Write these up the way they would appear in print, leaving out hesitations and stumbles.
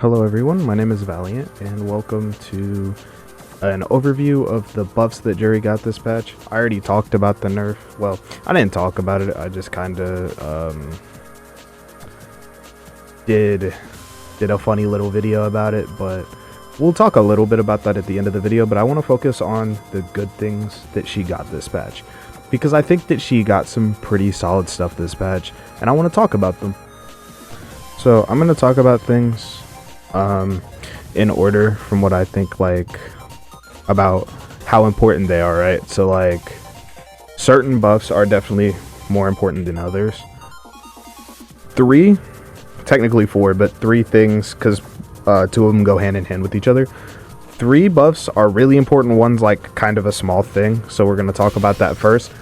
Hello everyone, my name is Valiant, and welcome to an overview of the buffs that Juri got this patch. I already talked about the nerf. Well, I didn't talk about it, I just kinda did a funny little video about it, but we'll talk a little bit about that at the end of the video. But I want to focus on the good things that she got this patch, because I think that she got some pretty solid stuff this patch, and I want to talk about them. So I'm going to talk about things in order from what I think, like, about how important they are, right? So, like, certain buffs are definitely more important than others. Technically four, but three things, because two of them go hand in hand with each other. Three buffs are really important. One's like kind of a small thing, so we're going to talk about that first.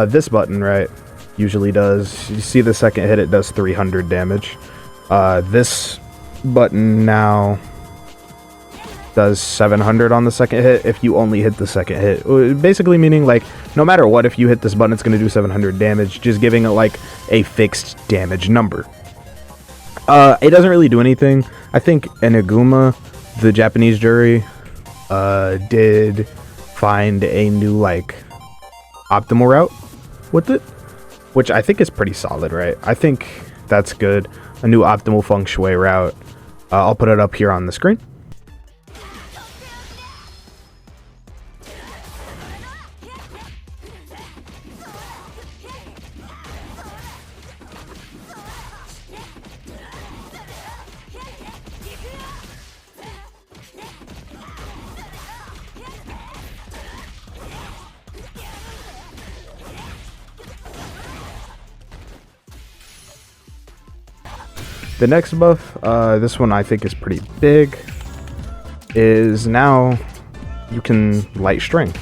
This button, right, usually does, you see the second hit, it does 300 damage. This button now does 700 on the second hit if you only hit the second hit. Basically meaning, like, no matter what, if you hit this button, it's going to do 700 damage, just giving it like a fixed damage number. It doesn't really do anything. I think Eniguma, the Japanese Juri, did find a new, like, optimal route with it, which I think is pretty solid, right? I think that's good. A new optimal feng shui route. I'll put it up here on the screen. The next buff, this one I think is pretty big, is now you can light string.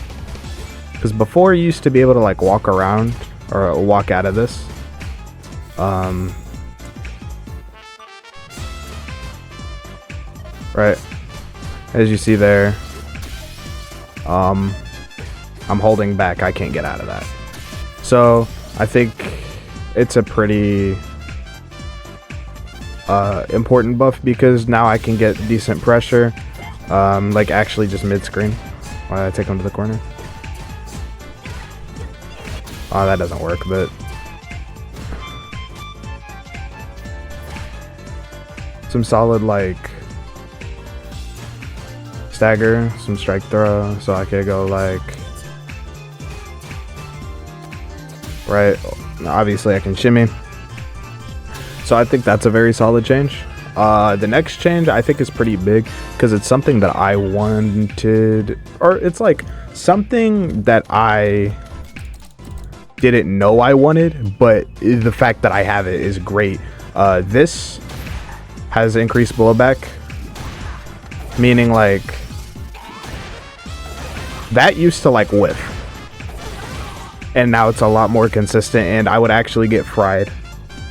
Because before you used to be able to, like, walk around or walk out of this. Right, as you see there, I'm holding back, I can't get out of that. So I think it's a pretty important buff, because now I can get decent pressure, like actually just mid-screen while I take them to the corner. Oh, that doesn't work, but some solid, like, stagger, some strike throw, so I could go, like, right, obviously I can shimmy. So I think that's a very solid change. The next change I think is pretty big, because it's something that I wanted, or it's like something that I didn't know I wanted, but the fact that I have it is great. This has increased blowback, meaning, like, that used to, like, whiff, and now it's a lot more consistent, and I would actually get fried,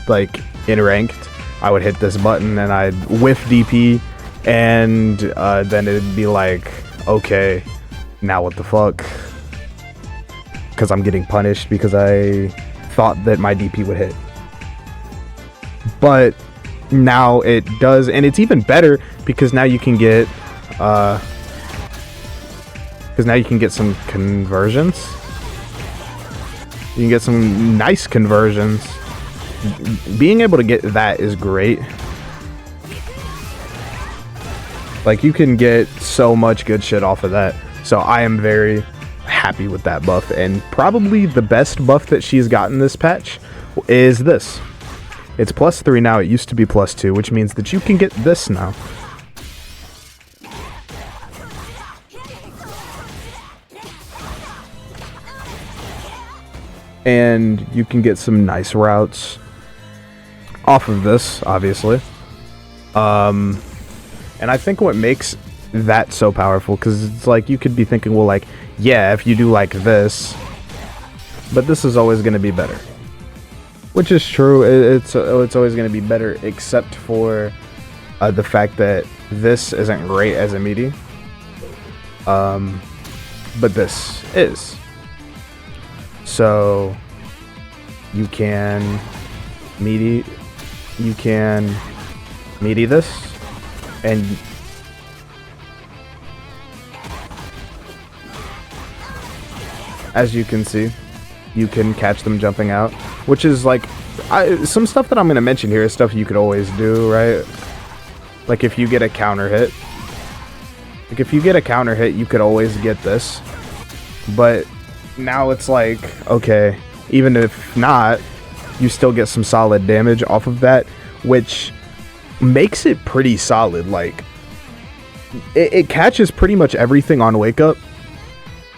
like, in ranked. I would hit this button and I'd whiff DP, and then it'd be like, okay, now what the fuck, because I'm getting punished because I thought that my DP would hit. But now it does, and it's even better because now you can get some conversions. You can get some nice conversions. Being able to get that is great. Like, you can get so much good shit off of that. So I am very happy with that buff, and probably the best buff that she's gotten this patch is this. It's +3 now, it used to be +2, which means that you can get this now. And you can get some nice routes off of this, obviously. And I think what makes that so powerful, because it's like, you could be thinking, well, like, yeah, if you do like this, but this is always going to be better. Which is true, it's always going to be better, except for the fact that this isn't great as a meaty. But this is. So you can meaty this, And as you can see, you can catch them jumping out, which is like some stuff that I'm going to mention here is stuff you could always do, right? Like if you get a counter hit, you could always get this. But now it's like, okay, even if not, you still get some solid damage off of that, which makes it pretty solid. Like it catches pretty much everything on wake up.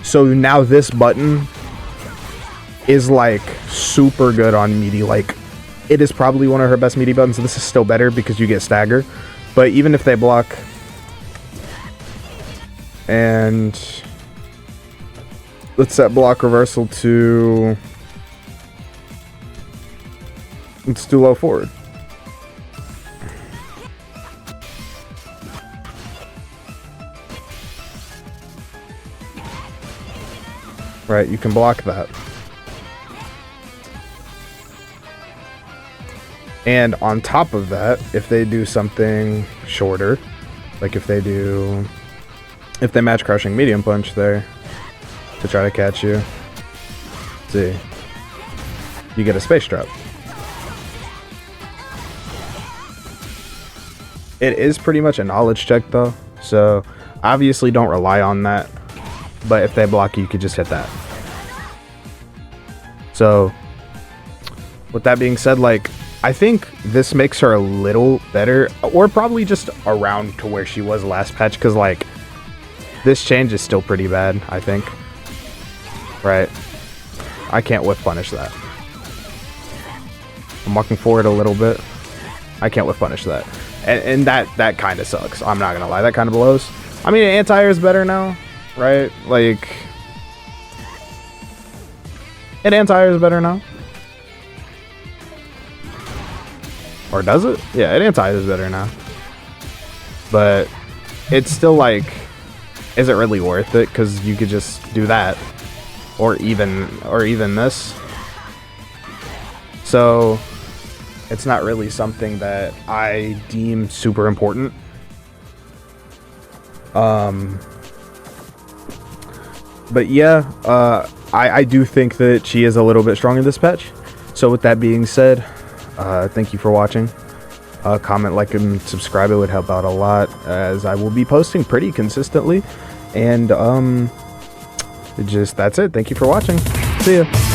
So now this button is like super good on meaty. Like it is probably one of her best meaty buttons. This is still better because you get stagger. But even if they block, and let's set block reversal to, let's do low forward. Right, you can block that. And on top of that, if they do something shorter, like if they match crushing medium punch there to try to catch you, see, you get a space trap. It is pretty much a knowledge check though, so obviously don't rely on that, but if they block you, you could just hit that. So with that being said, like, I think this makes her a little better, or probably just around to where she was last patch, because like this change is still pretty bad, I think. Right, I can't whiff punish that. I'm walking forward a little bit, I can't whiff punish that, and that kind of sucks. I'm not gonna lie, that kind of blows. I mean, anti-air is better now, right? Like, and anti-air is better now. Or does it? Yeah, it anti is better now. But it's still like, is it really worth it? Because you could just do that, or even this. So it's not really something that I deem super important. But yeah, I do think that she is a little bit stronger this patch. So with that being said, thank you for watching. Comment, like, and subscribe. It would help out a lot, as I will be posting pretty consistently. And that's it. Thank you for watching. See ya.